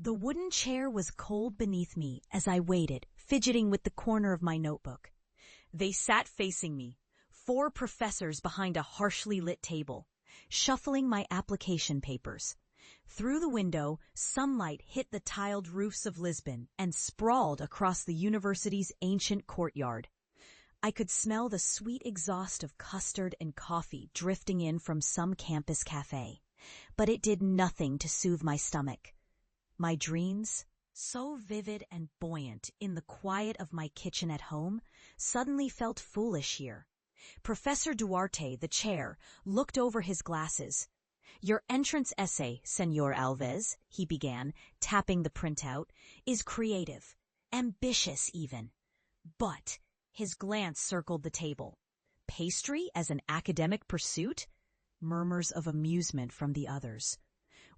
The wooden chair was cold beneath me as I waited, fidgeting with the corner of my notebook. They sat facing me, 4 professors behind a harshly lit table, shuffling my application papers. Through the window, sunlight hit the tiled roofs of Lisbon and sprawled across the university's ancient courtyard. I could smell the sweet exhaust of custard and coffee drifting in from some campus cafe, but it did nothing to soothe my stomach. My dreams, so vivid and buoyant in the quiet of my kitchen at home, suddenly felt foolish here. Professor Duarte, the chair, looked over his glasses. "Your entrance essay, Señor Alves," he began, tapping the printout, "is creative, ambitious even. But," his glance circled the table, "pastry as an academic pursuit?" Murmurs of amusement from the others.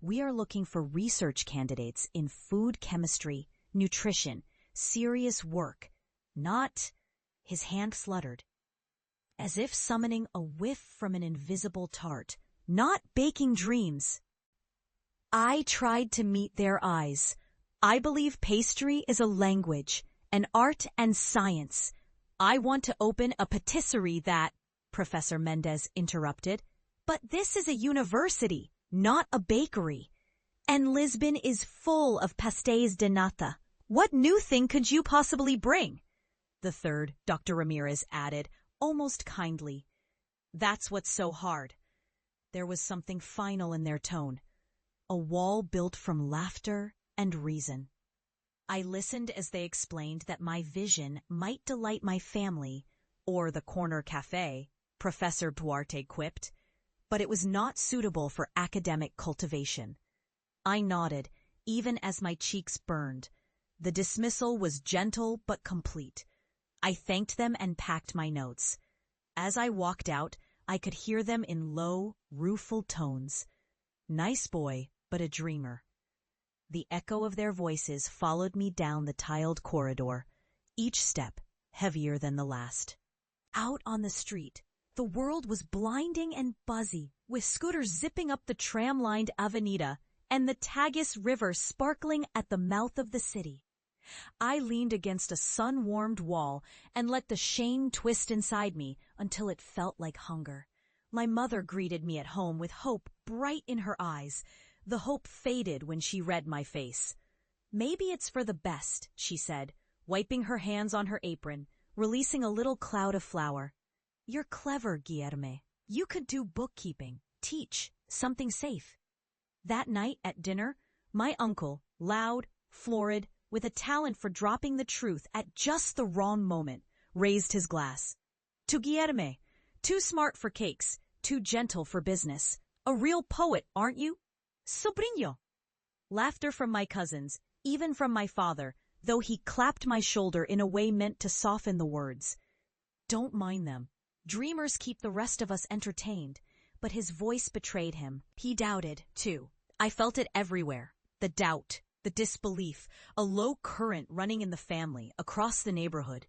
"We are looking for research candidates in food chemistry, nutrition, serious work, not—" His hand fluttered, as if summoning a whiff from an invisible tart, "not baking dreams." I tried to meet their eyes. "I believe pastry is a language, an art and science. I want to open a patisserie that—" Professor Mendez interrupted. "But this is a university, not a bakery. And Lisbon is full of pastéis de nata. What new thing could you possibly bring?" The third, Dr. Ramirez, added, almost kindly. "That's what's so hard." There was something final in their tone, a wall built from laughter and reason. I listened as they explained that my vision might delight my family, or the corner cafe, Professor Duarte quipped, but it was not suitable for academic cultivation. I nodded, even as my cheeks burned. The dismissal was gentle but complete. I thanked them and packed my notes. As I walked out, I could hear them in low, rueful tones. Nice boy, but a dreamer. The echo of their voices followed me down the tiled corridor, each step heavier than the last. Out on the street, the world was blinding and buzzy, with scooters zipping up the tram-lined avenida and the Tagus River sparkling at the mouth of the city. I leaned against a sun-warmed wall and let the shame twist inside me until it felt like hunger. My mother greeted me at home with hope bright in her eyes. The hope faded when she read my face. "Maybe it's for the best," she said, wiping her hands on her apron, releasing a little cloud of flour. "You're clever, Guillerme. You could do bookkeeping, teach, something safe." That night at dinner, my uncle, loud, florid, with a talent for dropping the truth at just the wrong moment, raised his glass. "To Guillerme, too smart for cakes, too gentle for business. A real poet, aren't you? Sobrinho." Laughter from my cousins, even from my father, though he clapped my shoulder in a way meant to soften the words. "Don't mind them. Dreamers keep the rest of us entertained." But his voice betrayed him. He doubted, too. I felt it everywhere. The doubt, the disbelief, a low current running in the family, across the neighborhood.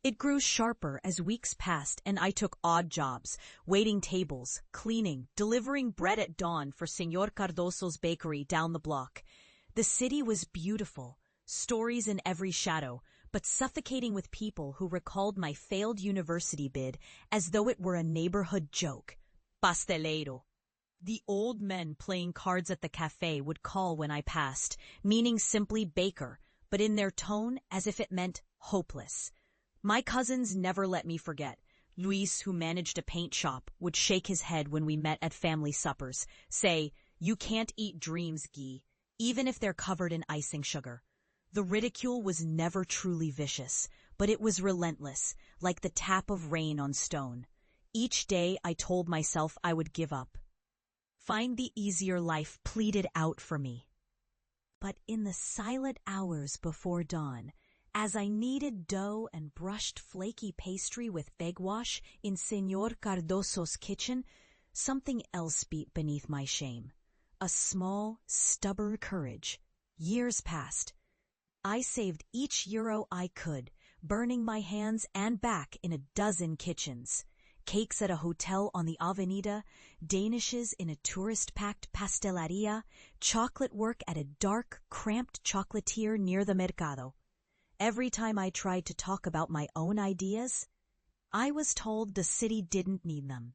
It grew sharper as weeks passed and I took odd jobs, waiting tables, cleaning, delivering bread at dawn for Señor Cardoso's bakery down the block. The city was beautiful, stories in every shadow, but suffocating with people who recalled my failed university bid as though it were a neighborhood joke. Pastelero. The old men playing cards at the cafe would call when I passed, meaning simply baker, but in their tone as if it meant hopeless. My cousins never let me forget. Luis, who managed a paint shop, would shake his head when we met at family suppers, say, "You can't eat dreams, Guy, even if they're covered in icing sugar." The ridicule was never truly vicious, but it was relentless, like the tap of rain on stone. Each day I told myself I would give up. Find the easier life pleaded out for me. But in the silent hours before dawn, as I kneaded dough and brushed flaky pastry with bagwash in Señor Cardoso's kitchen, something else beat beneath my shame. A small, stubborn courage. Years passed. I saved each euro I could, burning my hands and back in a dozen kitchens. cakes at a hotel on the Avenida, danishes in a tourist-packed pasteleria, chocolate work at a dark, cramped chocolatier near the Mercado. Every time I tried to talk about my own ideas, I was told the city didn't need them.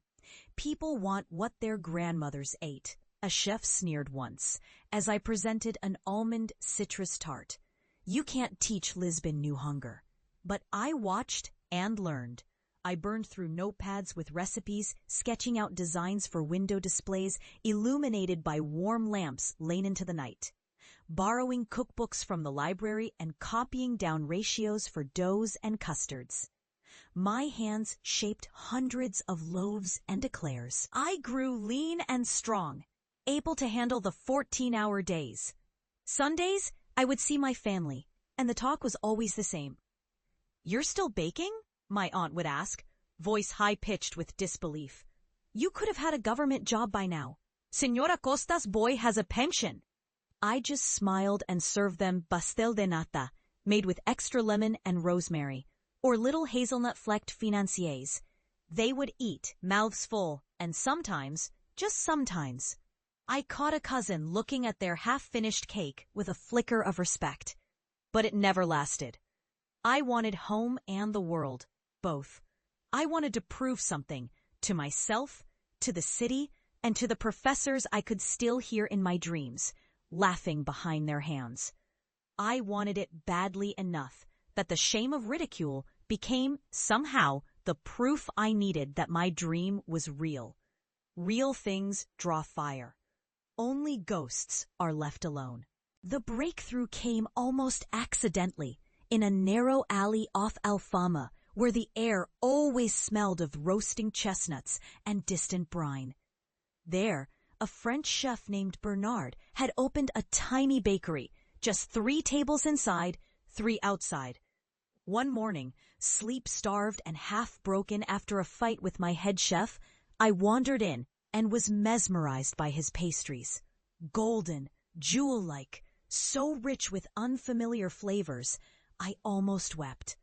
People want what their grandmothers ate, a chef sneered once, as I presented an almond citrus tart. You can't teach Lisbon new hunger. But I watched and learned. I burned through notepads with recipes, sketching out designs for window displays illuminated by warm lamps late into the night, borrowing cookbooks from the library and copying down ratios for doughs and custards. My hands shaped hundreds of loaves and eclairs. I grew lean and strong, able to handle the 14-hour days. Sundays, I would see my family, and the talk was always the same. "You're still baking?" my aunt would ask, voice high-pitched with disbelief. "You could have had a government job by now. Senora Costa's boy has a pension." I just smiled and served them pastel de nata, made with extra lemon and rosemary, or little hazelnut-flecked financiers. They would eat, mouths full, and sometimes, just sometimes, I caught a cousin looking at their half-finished cake with a flicker of respect. But it never lasted. I wanted home and the world, both. I wanted to prove something, to myself, to the city, and to the professors I could still hear in my dreams, laughing behind their hands. I wanted it badly enough that the shame of ridicule became, somehow, the proof I needed that my dream was real. Real things draw fire. Only ghosts are left alone. The breakthrough came almost accidentally, in a narrow alley off Alfama, where the air always smelled of roasting chestnuts and distant brine. There, a French chef named Bernard had opened a tiny bakery, just 3 tables inside, 3 outside. One morning, sleep-starved and half-broken after a fight with my head chef, I wandered in and was mesmerized by his pastries. Golden, jewel-like, so rich with unfamiliar flavors, I almost wept.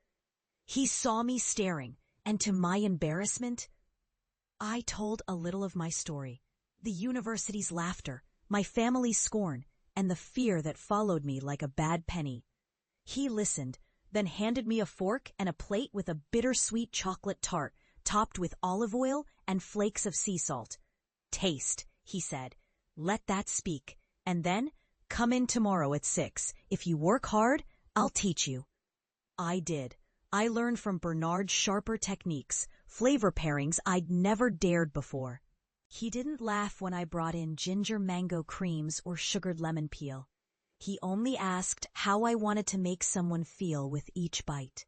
He saw me staring, and to my embarrassment, I told a little of my story, the university's laughter, my family's scorn, and the fear that followed me like a bad penny. He listened, then handed me a fork and a plate with a bittersweet chocolate tart, topped with olive oil and flakes of sea salt. "Taste," he said. "Let that speak. And then, come in tomorrow at 6. If you work hard, I'll teach you." I did. I learned from Bernard's sharper techniques, flavor pairings I'd never dared before. He didn't laugh when I brought in ginger mango creams or sugared lemon peel. He only asked how I wanted to make someone feel with each bite.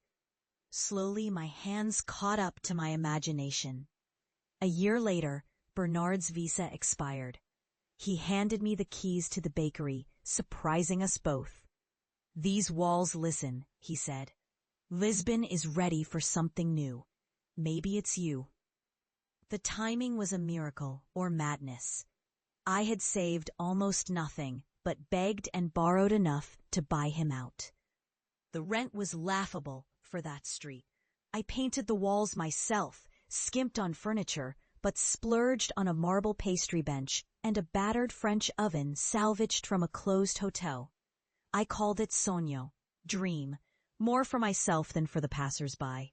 Slowly, my hands caught up to my imagination. A year later, Bernard's visa expired. He handed me the keys to the bakery, surprising us both. "These walls listen," he said. "Lisbon is ready for something new. Maybe it's you." The timing was a miracle or madness. I had saved almost nothing, but begged and borrowed enough to buy him out. The rent was laughable for that street. I painted the walls myself, skimped on furniture, but splurged on a marble pastry bench and a battered French oven salvaged from a closed hotel. I called it Sogno, dream, more for myself than for the passers-by.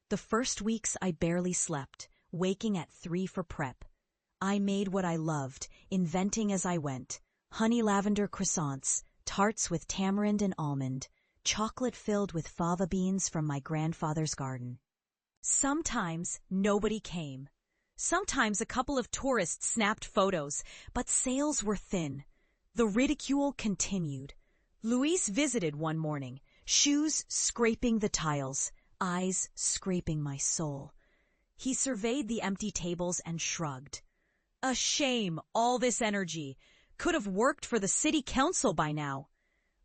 The first weeks I barely slept, waking at 3 for prep. I made what I loved, inventing as I went. Honey lavender croissants, tarts with tamarind and almond, chocolate filled with fava beans from my grandfather's garden. Sometimes nobody came. Sometimes a couple of tourists snapped photos, but sales were thin. The ridicule continued. Luis visited one morning, shoes scraping the tiles, eyes scraping my soul. He surveyed the empty tables and shrugged. "A shame, all this energy. Could have worked for the city council by now."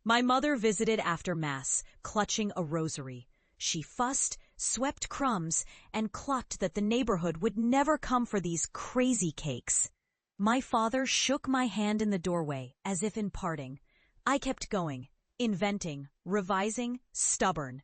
My mother visited after Mass, clutching a rosary. She fussed, swept crumbs, and clucked that the neighborhood would never come for these crazy cakes. My father shook my hand in the doorway, as if in parting. I kept going, inventing, revising, stubborn.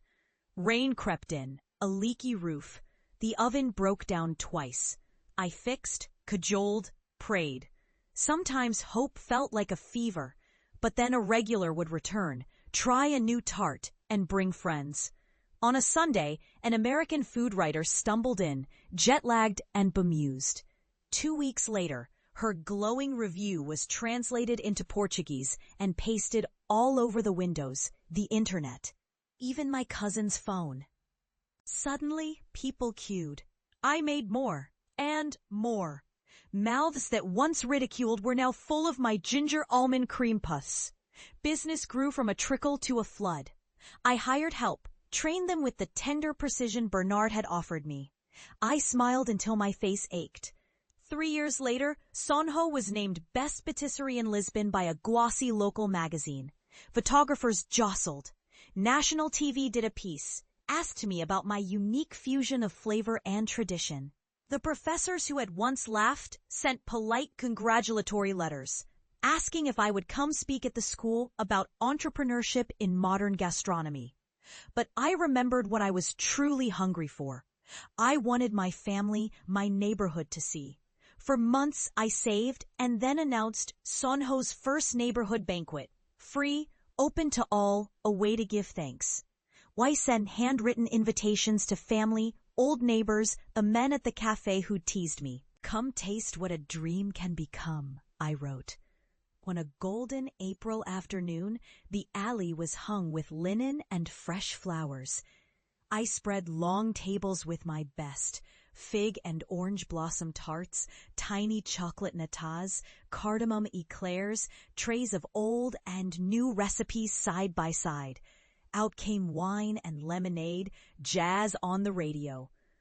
Rain crept in, a leaky roof. The oven broke down twice. I fixed, cajoled, prayed. Sometimes hope felt like a fever, but then a regular would return, try a new tart, and bring friends. On a Sunday, an American food writer stumbled in, jet-lagged and bemused. 2 weeks later, her glowing review was translated into Portuguese and pasted all over the windows, the internet, even my cousin's phone. Suddenly, people queued. I made more, and more. Mouths that once ridiculed were now full of my ginger almond cream puffs. Business grew from a trickle to a flood. I hired help, trained them with the tender precision Bernard had offered me. I smiled until my face ached. 3 years later, Sonho was named Best Patisserie in Lisbon by a glossy local magazine. Photographers jostled. National TV did a piece, asked me about my unique fusion of flavor and tradition. The professors who had once laughed sent polite congratulatory letters, asking if I would come speak at the school about entrepreneurship in modern gastronomy. But I remembered what I was truly hungry for. I wanted my family, my neighborhood to see. For months I saved and then announced Sonho's first neighborhood banquet. Free, open to all, a way to give thanks. Why send handwritten invitations to family, old neighbors, the men at the cafe who teased me. Come taste what a dream can become, I wrote. On a golden April afternoon, the alley was hung with linen and fresh flowers. I spread long tables with my best, fig and orange blossom tarts, tiny chocolate natas, cardamom eclairs, trays of old and new recipes side by side. Out came wine and lemonade, jazz on the radio.